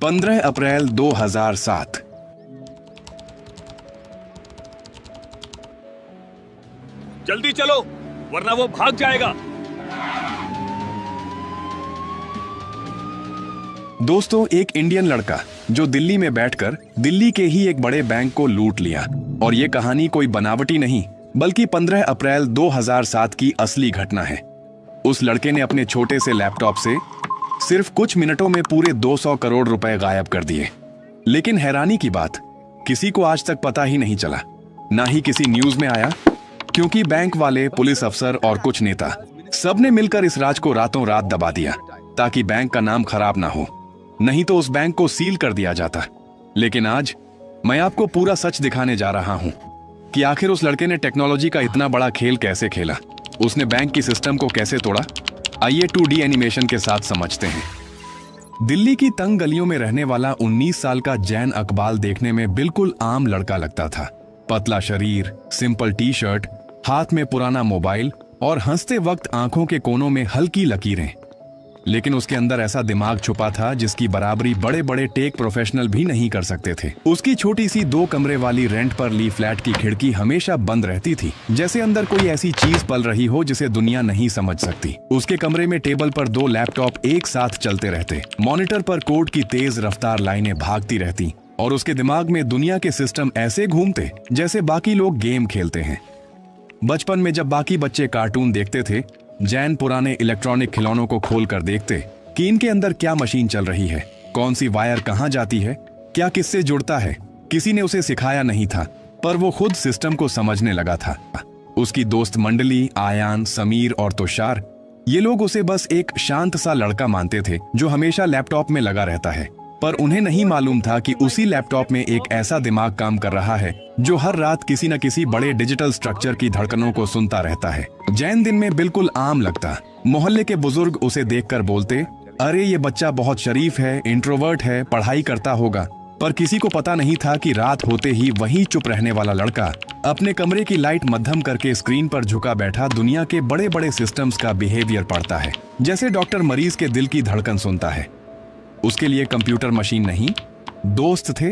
15 अप्रैल 2007। जल्दी चलो वरना वो भाग जाएगा। दोस्तों, एक इंडियन लड़का जो दिल्ली में बैठकर दिल्ली के ही एक बड़े बैंक को लूट लिया। और ये कहानी कोई बनावटी नहीं बल्कि 15 अप्रैल 2007 की असली घटना है। उस लड़के ने अपने छोटे से लैपटॉप से सिर्फ कुछ मिनटों में पूरे 200 करोड़ रुपए गायब कर दिए। लेकिन हैरानी की बात, किसी को आज तक पता ही नहीं चला, ना ही किसी न्यूज में आया, क्योंकि बैंक वाले, पुलिस अफसर और कुछ नेता सबने मिलकर इस राज को रातों रात दबा दिया ताकि बैंक का नाम खराब ना हो, नहीं तो उस बैंक को सील कर दिया जाता। लेकिन आज मैं आपको पूरा सच दिखाने जा रहा हूं कि आखिर उस लड़के ने टेक्नोलॉजी का इतना बड़ा खेल कैसे खेला, उसने बैंक की सिस्टम को कैसे तोड़ा। आइए 2D एनिमेशन के साथ समझते हैं। दिल्ली की तंग गलियों में रहने वाला 19 साल का जैन अकबाल देखने में बिल्कुल आम लड़का लगता था। पतला शरीर, सिंपल टी शर्ट, हाथ में पुराना मोबाइल और हंसते वक्त आंखों के कोनों में हल्की लकीरें। लेकिन उसके अंदर ऐसा दिमाग छुपा था जिसकी बराबरी बड़े बड़े टेक प्रोफेशनल भी नहीं कर सकते थे। उसकी छोटी सी 2 कमरे वाली रेंट पर ली फ्लैट की खिड़की हमेशा बंद रहती थी, जैसे अंदर कोई ऐसी चीज पल रही हो जिसे दुनिया नहीं समझ सकती। उसके कमरे में टेबल पर 2 लैपटॉप एक साथ चलते रहते, मॉनिटर पर कोड की तेज रफ्तार लाइनें भागती रहती और उसके दिमाग में दुनिया के सिस्टम ऐसे घूमते जैसे बाकी लोग गेम खेलते हैं। बचपन में जब बाकी बच्चे कार्टून देखते थे, जैन पुराने इलेक्ट्रॉनिक खिलौनों को खोल कर देखते कि इनके अंदर क्या मशीन चल रही है, कौन सी वायर कहां जाती है, क्या किससे जुड़ता है। किसी ने उसे सिखाया नहीं था, पर वो खुद सिस्टम को समझने लगा था। उसकी दोस्त मंडली, आयान, समीर और तुषार, ये लोग उसे बस एक शांत सा लड़का मानते थे जो हमेशा लैपटॉप में लगा रहता है। पर उन्हें नहीं मालूम था कि उसी लैपटॉप में एक ऐसा दिमाग काम कर रहा है जो हर रात किसी न किसी बड़े डिजिटल स्ट्रक्चर की धड़कनों को सुनता रहता है। जैन दिन में बिल्कुल आम लगता। मोहल्ले के बुजुर्ग उसे देखकर बोलते, अरे ये बच्चा बहुत शरीफ है, इंट्रोवर्ट है, पढ़ाई करता होगा। पर किसी को पता नहीं था कि रात होते ही वही चुप रहने वाला लड़का अपने कमरे की लाइट मध्यम करके स्क्रीन पर झुका बैठा दुनिया के बड़े बड़े सिस्टम्स का बिहेवियर पढ़ता है। जैसे डॉक्टर मरीज के दिल की धड़कन सुनता है। उसके लिए कंप्यूटर मशीन नहीं, दोस्त थे।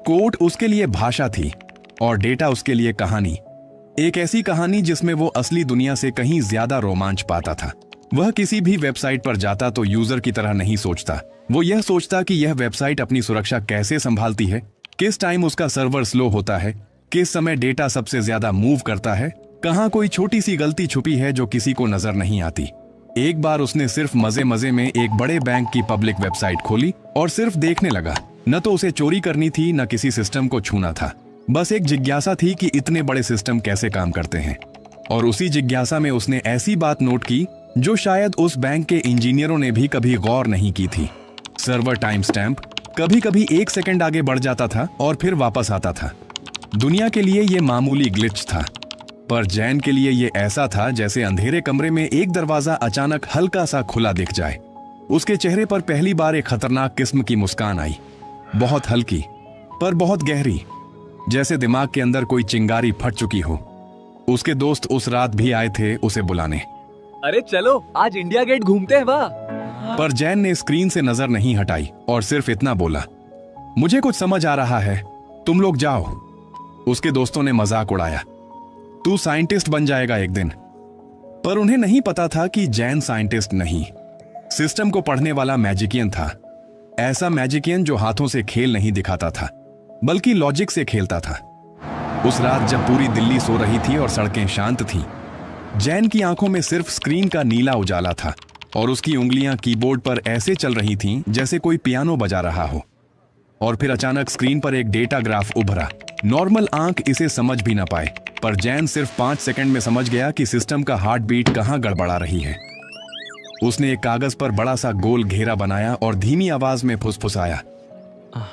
कोड उसके लिए भाषा थी और डेटा उसके लिए कहानी। एक ऐसी कहानी जिसमें वो असली दुनिया से कहीं ज्यादा रोमांच पाता था। वह किसी भी वेबसाइट पर जाता तो यूजर की तरह नहीं सोचता। वो यह सोचता कि यह वेबसाइट अपनी सुरक्षा कैसे संभालती है, किस टाइम उसका सर्वर स्लो होता है, किस समय डेटा सबसे ज्यादा मूव करता है, कहां कोई छोटी सी गलती छुपी है जो किसी को नजर नहीं आती। एक बार उसने सिर्फ मजे मजे में एक बड़े बैंक की पब्लिक वेबसाइट खोली और सिर्फ देखने लगा। न तो उसे चोरी करनी थी, न किसी सिस्टम को छूना था। बस एक जिज्ञासा थी कि इतने बड़े सिस्टम कैसे काम करते हैं। और उसी जिज्ञासा में उसने ऐसी बात नोट की जो शायद उस बैंक के इंजीनियरों ने भी कभी गौर नहीं की थी। सर्वर टाइम स्टैम्प कभी कभी 1 सेकंड आगे बढ़ जाता था और फिर वापस आता था। दुनिया के लिए यह मामूली ग्लिच था, पर जैन के लिए यह ऐसा था जैसे अंधेरे कमरे में एक दरवाजा अचानक हल्का सा खुला दिख जाए। उसके चेहरे पर पहली बार एक खतरनाक किस्म की मुस्कान आई, बहुत हल्की पर बहुत गहरी, जैसे दिमाग के अंदर कोई चिंगारी फट चुकी हो। उसके दोस्त उस रात भी आए थे उसे बुलाने। अरे चलो आज इंडिया गेट घूमते हैं, वाह। पर जैन ने स्क्रीन से नजर नहीं हटाई और सिर्फ इतना बोला, मुझे कुछ समझ आ रहा है, तुम लोग जाओ। उसके दोस्तों ने मजाक उड़ाया, तू साइंटिस्ट बन जाएगा एक दिन। पर उन्हें नहीं पता था कि जैन साइंटिस्ट नहीं, सिस्टम को पढ़ने वाला मैजिकियन था। ऐसा मैजिकियन जो हाथों से खेल नहीं दिखाता था बल्कि लॉजिक से खेलता था। उस रात जब पूरी दिल्ली सो रही थी और सड़कें शांत थीं, जैन की आंखों में सिर्फ स्क्रीन का नीला उजाला था और उसकी उंगलियां कीबोर्ड पर ऐसे चल रही थीं जैसे कोई पियानो बजा रहा हो। और फिर अचानक स्क्रीन पर एक डेटा ग्राफ उभरा। नॉर्मल आंख इसे समझ भी ना पाए, पर जैन सिर्फ 5 सेकंड में समझ गया कि सिस्टम का हार्ट बीट कहां गड़बड़ा रही है। उसने एक कागज पर बड़ा सा गोल घेरा बनाया और धीमी आवाज में फुसफुसाया,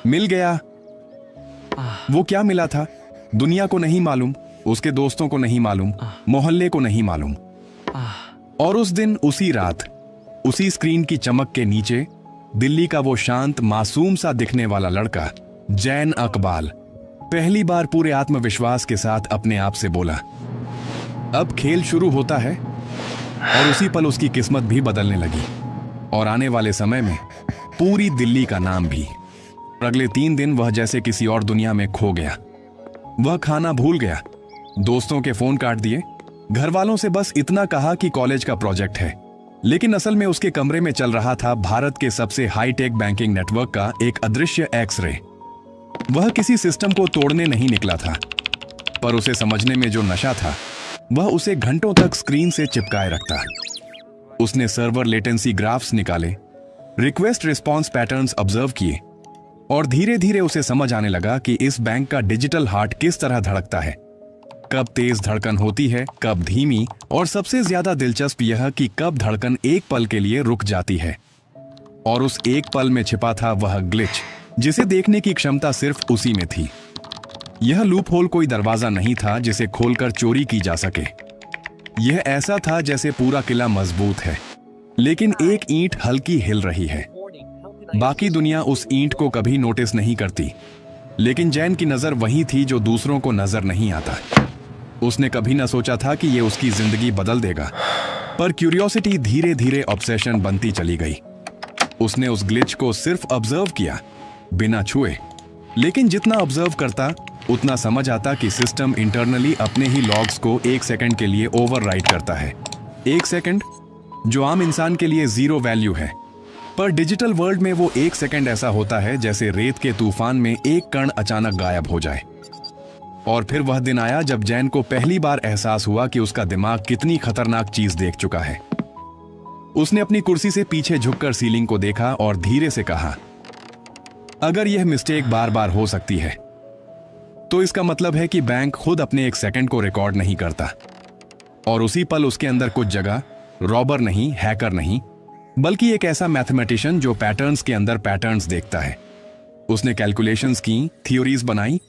मिल गया। वो क्या मिला था दुनिया को नहीं मालूम, उसके दोस्तों को नहीं मालूम, मोहल्ले को नहीं मालूम। और उस दिन, उसी रात, उसी स्क्रीन की चमक के नीचे दिल्ली का वो शांत मासूम सा दिखने वाला लड़का जैन अकबाल पहली बार पूरे आत्मविश्वास के साथ अपने आप से बोला, अब खेल शुरू होता है। और उसी पल उसकी किस्मत भी बदलने लगी और आने वाले समय में पूरी दिल्ली का नाम भी। अगले 3 दिन वह जैसे किसी और दुनिया में खो गया। वह खाना भूल गया, दोस्तों के फोन काट दिए, घर वालों से बस इतना कहा कि कॉलेज का प्रोजेक्ट है। लेकिन असल में उसके कमरे में चल रहा था भारत के सबसे हाईटेक बैंकिंग नेटवर्क का एक अदृश्य एक्स-रे। वह किसी सिस्टम को तोड़ने नहीं निकला था, पर उसे समझने में जो नशा था वह उसे घंटों तक स्क्रीन से चिपकाए रखता। उसने सर्वर लेटेंसी ग्राफ्स निकाले, रिक्वेस्ट रिस्पॉन्स पैटर्न्स ऑब्जर्व किए और धीरे धीरे उसे समझ आने लगा कि इस बैंक का डिजिटल हार्ट किस तरह धड़कता है। कब तेज धड़कन होती है, कब धीमी, और सबसे ज्यादा दिलचस्प यह कि कब धड़कन एक पल के लिए रुक जाती है। और उस एक पल में छिपा था वह ग्लिच जिसे देखने की क्षमता सिर्फ उसी में थी। यह लूप होल कोई दरवाजा नहीं था जिसे खोलकर चोरी की जा सके। यह ऐसा था जैसे पूरा किला मजबूत है, लेकिन एक ईंट हल्की हिल रही है। बाकी दुनिया उस ईंट को कभी नोटिस नहीं करती, लेकिन जैन की नजर वही थी जो दूसरों को नजर नहीं आता। उसने कभी न सोचा था कि यह उसकी जिंदगी बदल देगा, पर क्यूरियोसिटी धीरे धीरे ऑब्सेशन बनती चली गई। उसने उस ग्लिच को सिर्फ ऑब्जर्व किया, बिना छुए, लेकिन जितना ऑब्जर्व करता उतना समझ आता कि सिस्टम इंटरनली अपने ही लॉग्स को 1 सेकंड के लिए ओवरराइट करता है। 1 सेकंड जो आम इंसान के लिए 0 वैल्यू है, पर डिजिटल वर्ल्ड में वो 1 सेकंड ऐसा होता है जैसे रेत के तूफान में एक कण अचानक गायब हो जाए। और फिर वह दिन आया जब जैन को पहली बार एहसास हुआ कि उसका दिमाग कितनी खतरनाक चीज देख चुका है। उसने अपनी कुर्सी से पीछे झुककर सीलिंग को देखा और धीरे से कहा, अगर यह मिस्टेक बार बार हो सकती है तो इसका मतलब है कि बैंक खुद अपने 1 सेकंड को रिकॉर्ड नहीं करता। और उसी पल उसके अंदर कुछ जगह रॉबर नहीं, हैकर नहीं, बल्कि एक ऐसा मैथमेटिशियन जो पैटर्न्स के अंदर पैटर्न्स देखता है। उसने कैलकुलेशंस की, थ्योरीज बनाई,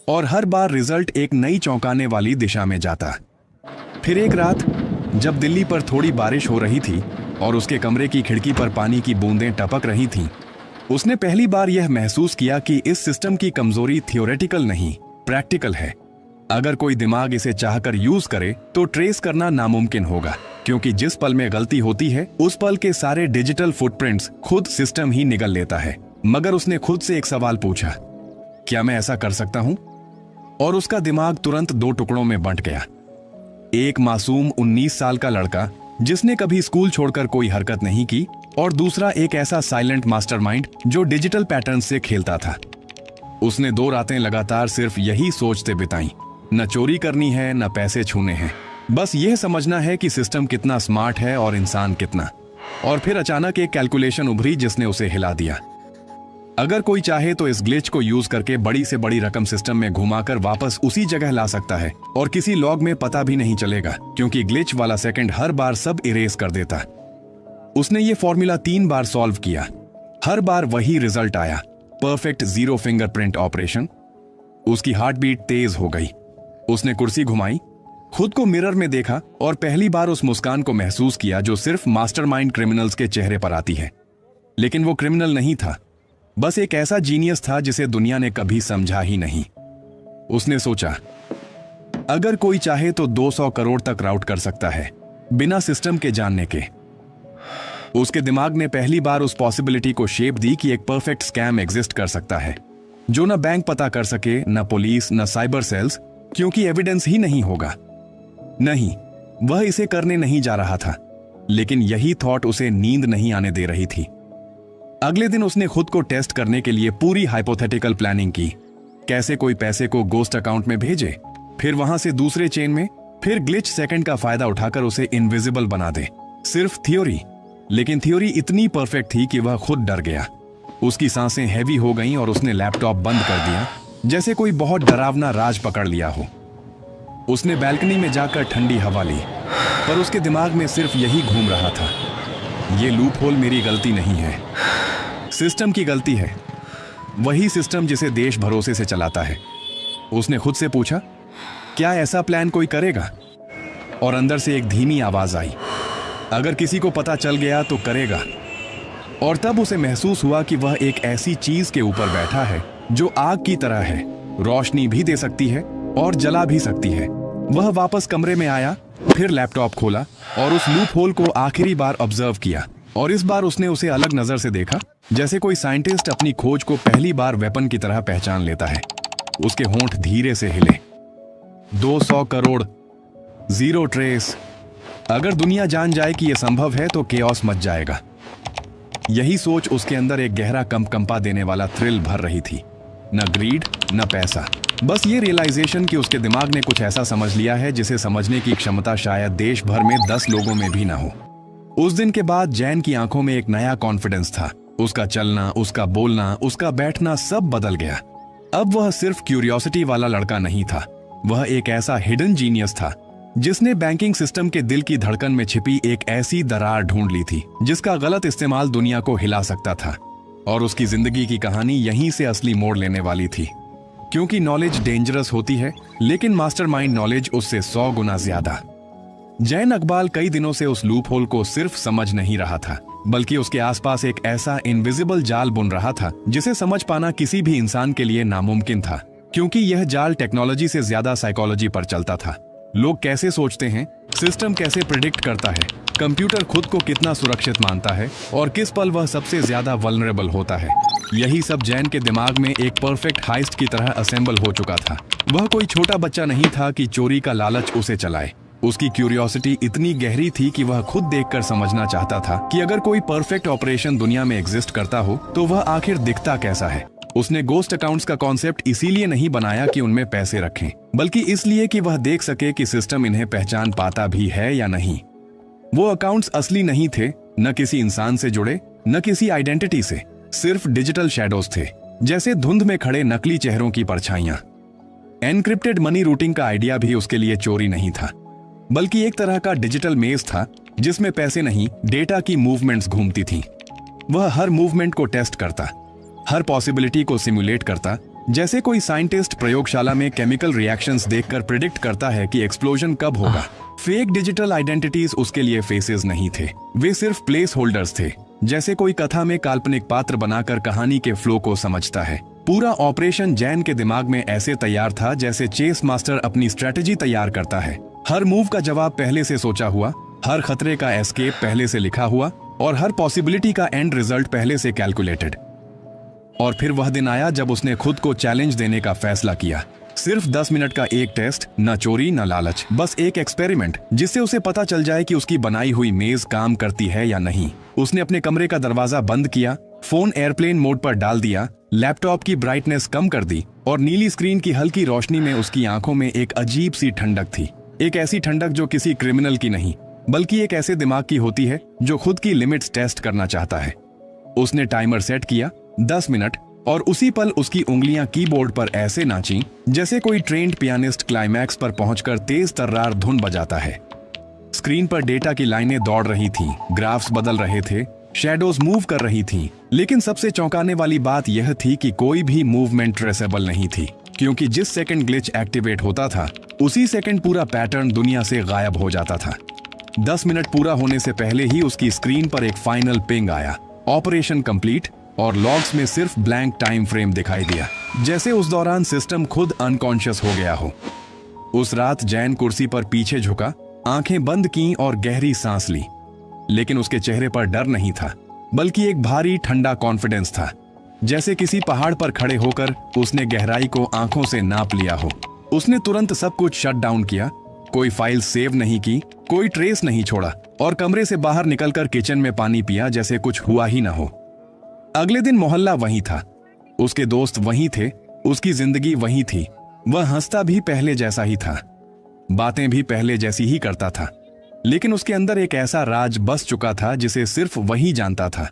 और हर बार रिजल्ट एक नई चौंकाने वाली दिशा में जाता। फिर एक रात जब दिल्ली पर थोड़ी बारिश हो रही थी और उसके कमरे की खिड़की पर पानी की बूंदें टपक रही थीं, उसने पहली बार यह महसूस किया कि इस सिस्टम की कमजोरी थियोरेटिकल नहीं, प्रैक्टिकल है। अगर कोई दिमाग इसे चाहकर यूज करे तो ट्रेस करना नामुमकिन होगा, क्योंकि जिस पल में गलती होती है उस पल के सारे डिजिटल फुटप्रिंट्स खुद सिस्टम ही निगल लेता है। मगर उसने खुद से एक सवाल पूछा, क्या मैं ऐसा कर सकता हूं? और उसका दिमाग तुरंत 2 टुकड़ों में बंट गया। एक मासूम 19 साल का लड़का जिसने कभी स्कूल छोड़कर कोई हरकत नहीं की, और दूसरा एक ऐसा साइलेंट मास्टरमाइंड जो डिजिटल पैटर्न से खेलता था। उसने 2 रातें लगातार सिर्फ यही सोचते बिताई, न चोरी करनी है, न पैसे छूने हैं, बस यह समझना है कि सिस्टम कितना स्मार्ट है और इंसान कितना। और फिर अचानक एक कैलकुलेशन उभरी जिसने उसे हिला दिया। अगर कोई चाहे तो इस ग्लिच को यूज करके बड़ी से बड़ी रकम सिस्टम में घुमाकर वापस उसी जगह ला सकता है, और किसी लॉग में पता भी नहीं चलेगा, क्योंकि ग्लिच वाला सेकंड हर बार सब इरेज कर देता। उसने ये फॉर्मूला 3 बार सॉल्व किया, हर बार वही रिजल्ट आया, परफेक्ट 0 फिंगरप्रिंट ऑपरेशन। उसकी हार्ट बीट तेज हो गई। उसने कुर्सी घुमाई, खुद को मिरर में देखा और पहली बार उस मुस्कान को महसूस किया जो सिर्फ मास्टरमाइंड क्रिमिनल्स के चेहरे पर आती है। लेकिन वो क्रिमिनल नहीं था, बस एक ऐसा जीनियस था जिसे दुनिया ने कभी समझा ही नहीं। उसने सोचा, अगर कोई चाहे तो 200 करोड़ तक राउट कर सकता है बिना सिस्टम के जानने के। उसके दिमाग ने पहली बार उस पॉसिबिलिटी को शेप दी कि एक परफेक्ट स्कैम एग्जिस्ट कर सकता है, जो न बैंक पता कर सके, न पुलिस, न साइबर सेल्स, क्योंकि एविडेंस ही नहीं होगा। नहीं, वह इसे करने नहीं जा रहा था, लेकिन यही थॉट उसे नींद नहीं आने दे रही थी। अगले दिन उसने खुद को टेस्ट करने के लिए पूरी हाइपोथेटिकल प्लानिंग की। कैसे कोई पैसे को गोस्ट अकाउंट में भेजे, फिर वहां से दूसरे चेन में, फिर ग्लिच सेकंड का फायदा उठाकर उसे इनविजिबल बना दे। सिर्फ थ्योरी, लेकिन थ्योरी इतनी परफेक्ट थी कि वह खुद डर गया। उसकी सांसें हैवी हो गईं और उसने लैपटॉप बंद कर दिया, जैसे कोई बहुत डरावना राज पकड़ लिया हो। उसने बैल्कनी में जाकर ठंडी हवा ली, पर उसके दिमाग में सिर्फ यही घूम रहा था, ये लूप होल मेरी गलती नहीं है, सिस्टम की गलती है, वही सिस्टम जिसे देश भरोसे से चलाता है। उसने खुद से पूछा, क्या ऐसा प्लान कोई करेगा? और अंदर से एक धीमी आवाज आई, अगर किसी को पता चल गया तो करेगा। और तब उसे महसूस हुआ कि वह एक ऐसी चीज के ऊपर बैठा है जो आग की तरह है, रोशनी भी दे सकती है और जला भी सकती है। वह वापस कमरे में आया, फिर लैपटॉप खोला और उस लूप होल को आखिरी बार ऑब्जर्व किया। और इस बार उसने उसे अलग नजर से देखा, जैसे कोई साइंटिस्ट अपनी खोज को पहली बार वेपन की तरह पहचान लेता है। उसके होंठ धीरे से हिले। 200 करोड़, जीरो ट्रेस। अगर दुनिया जान जाए कि यह संभव है तो केओस मच जाएगा। यही सोच उसके अंदर एक गहरा कंपा देने वाला थ्रिल भर रही थी। न ग्रीड, न पैसा, बस ये रियलाइजेशन कि उसके दिमाग ने कुछ ऐसा समझ लिया है जिसे समझने की क्षमता शायद देश भर में 10 लोगों में भी ना हो। उस दिन के बाद जैन की आंखों में एक नया कॉन्फिडेंस था। उसका चलना, उसका बोलना, उसका बैठना सब बदल गया। अब वह सिर्फ क्यूरियोसिटी वाला लड़का नहीं था, वह एक ऐसा हिडन जीनियस था जिसने बैंकिंग सिस्टम के दिल की धड़कन में छिपी एक ऐसी दरार ढूंढ ली थी जिसका गलत इस्तेमाल दुनिया को हिला सकता था। और उसकी जिंदगी की कहानी यहीं से असली मोड़ लेने वाली थी। क्योंकि नॉलेज डेंजरस होती है, लेकिन मास्टरमाइंड नॉलेज उससे 100 गुना ज्यादा। जैन अकबाल कई दिनों से उस लूप होल को सिर्फ समझ नहीं रहा था, बल्कि उसके आसपास एक ऐसा इनविजिबल जाल बुन रहा था जिसे समझ पाना किसी भी इंसान के लिए नामुमकिन था। क्योंकि यह जाल टेक्नोलॉजी से ज्यादा साइकोलॉजी पर चलता था। लोग कैसे सोचते हैं, सिस्टम कैसे प्रिडिक्ट करता है, कंप्यूटर खुद को कितना सुरक्षित मानता है और किस पल वह सबसे ज्यादा वल्नरेबल होता है। यही सब जैन के दिमाग में एक परफेक्ट हाइस्ट की तरह असेंबल हो चुका था। वह कोई छोटा बच्चा नहीं था कि चोरी का लालच उसे चलाए। उसकी क्यूरियोसिटी इतनी गहरी थी कि वह खुद देखकर समझना चाहता था कि अगर कोई परफेक्ट ऑपरेशन दुनिया में एग्जिस्ट करता हो तो वह आखिर दिखता कैसा है। उसने गोस्ट अकाउंट्स का कॉन्सेप्ट इसीलिए नहीं बनाया कि उनमें पैसे रखें, बल्कि इसलिए कि वह देख सके कि सिस्टम इन्हें पहचान पाता भी है या नहीं। वो अकाउंट्स असली नहीं थे, न किसी इंसान से जुड़े, न किसी आइडेंटिटी से, सिर्फ डिजिटल शैडोज थे, जैसे धुंध में खड़े नकली चेहरों की परछाइयां। एनक्रिप्टेड मनी रूटिंग का आइडिया भी उसके लिए चोरी नहीं था, बल्कि एक तरह का डिजिटल मेज था जिसमें पैसे नहीं, डेटा की मूवमेंट्स घूमती थीं। वह हर मूवमेंट को टेस्ट करता, हर पॉसिबिलिटी को सिमुलेट करता, जैसे कोई साइंटिस्ट प्रयोगशाला में केमिकल रिएक्शंस देखकर प्रिडिक्ट करता है कि एक्सप्लोजन कब होगा। फेक डिजिटल आइडेंटिटीज उसके लिए फेसेस नहीं थे, वे सिर्फ प्लेस होल्डर्स थे, जैसे कोई कथा में काल्पनिक पात्र बनाकर कहानी के फ्लो को समझता है। पूरा ऑपरेशन जैन के दिमाग में ऐसे तैयार था जैसे चेस मास्टर अपनी स्ट्रेटजी तैयार करता है। हर मूव का जवाब पहले से सोचा हुआ, हर खतरे का एस्केप पहले से लिखा हुआ और हर पॉसिबिलिटी का एंड रिजल्ट पहले से कैलकुलेटेड। और फिर वह दिन आया जब उसने खुद को चैलेंज देने का फैसला किया। सिर्फ 10 मिनट का एक टेस्ट, न चोरी न लालच, बस एक एक्सपेरिमेंट जिससे उसे पता चल जाए कि उसकी बनाई हुई मेज काम करती है या नहीं। उसने अपने कमरे का दरवाजा बंद किया, फोन एयरप्लेन मोड पर डाल दिया, लैपटॉप की ब्राइटनेस कम कर दी और नीली स्क्रीन की हल्की रोशनी में उसकी आंखों में एक अजीब सी ठंडक थी। एक ऐसी ठंडक जो किसी क्रिमिनल की नहीं, बल्कि एक ऐसे दिमाग की होती है जो खुद की लिमिट्स टेस्ट करना चाहता है। उसने टाइमर सेट किया 10 मिनट और उसी पल उसकी उंगलियां कीबोर्ड पर ऐसे नाचीं जैसे कोई ट्रेंड पियानिस्ट क्लाइमैक्स पर पहुंचकर तेज तर्रार धुन बजाता है। स्क्रीन पर डेटा की लाइनें दौड़ रही थीं, ग्राफ्स बदल रहे थे, शैडोज मूव कर रही थीं, लेकिन सबसे चौंकाने वाली बात यह थी कि कोई भी मूवमेंट ट्रेसेबल नहीं थी, क्योंकि जिस सेकंड ग्लिच एक्टिवेट होता था उसी सेकंड पूरा पैटर्न दुनिया से गायब हो जाता था। 10 मिनट पूरा होने से पहले ही उसकी स्क्रीन पर एक फाइनल पिंग आया, ऑपरेशन कंप्लीट, और लॉग्स में सिर्फ ब्लैंक टाइम फ्रेम दिखाई दिया, जैसे उस दौरान सिस्टम खुद अनकॉन्शियस हो गया हो। उस रात जैन कुर्सी पर पीछे झुका, आंखें बंद की और गहरी सांस ली, लेकिन उसके चेहरे पर डर नहीं था, बल्कि एक भारी ठंडा कॉन्फिडेंस था, जैसे किसी पहाड़ पर खड़े होकर उसने गहराई को आंखों से नाप लिया हो। उसने तुरंत सब कुछ शट डाउन किया, कोई फाइल सेव नहीं की, कोई ट्रेस नहीं छोड़ा और कमरे से बाहर निकलकर किचन में पानी पिया जैसे कुछ हुआ ही ना हो। अगले दिन मोहल्ला वहीं था, उसके दोस्त वहीं थे, उसकी जिंदगी वहीं थी। वह हंसता भी पहले जैसा ही था, बातें भी पहले जैसी ही करता था, लेकिन उसके अंदर एक ऐसा राज बस चुका था जिसे सिर्फ वही जानता था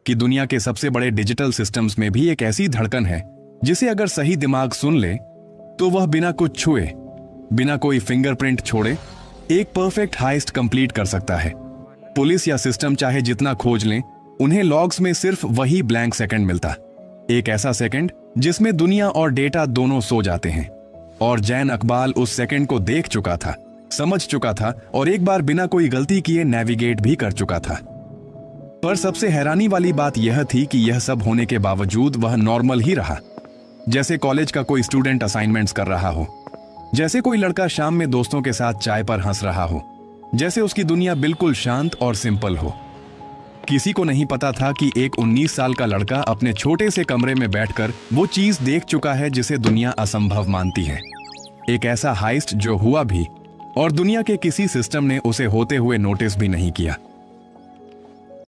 कि दुनिया के सबसे बड़े डिजिटल सिस्टम्स में भी एक ऐसी धड़कन है जिसे अगर सही दिमाग सुन ले तो वह बिना कुछ छुए, बिना कोई फिंगरप्रिंट छोड़े एक परफेक्ट हाइस्ट कंप्लीट कर सकता है। पुलिस या सिस्टम चाहे जितना खोज लें, उन्हें लॉग्स में सिर्फ वही ब्लैंक सेकंड मिलता, एक ऐसा सेकंड जिसमें दुनिया और डेटा दोनों सो जाते हैं। और जैन अकबाल उस सेकंड को देख चुका था, समझ चुका था और एक बार बिना कोई गलती किए नेविगेट भी कर चुका था। पर सबसे हैरानी वाली बात यह थी कि यह सब होने के बावजूद वह नॉर्मल ही रहा, जैसे कॉलेज का कोई स्टूडेंट असाइनमेंट्स कर रहा हो, जैसे कोई लड़का शाम में दोस्तों के साथ चाय पर हंस रहा हो, जैसे उसकी दुनिया बिल्कुल शांत और सिंपल हो। किसी को नहीं पता था कि एक 19 साल का लड़का अपने छोटे से कमरे में बैठकर वो चीज देख चुका है जिसे दुनिया असंभव मानती है। एक ऐसा हाइस्ट जो हुआ भी और दुनिया के किसी सिस्टम ने उसे होते हुए नोटिस भी नहीं किया।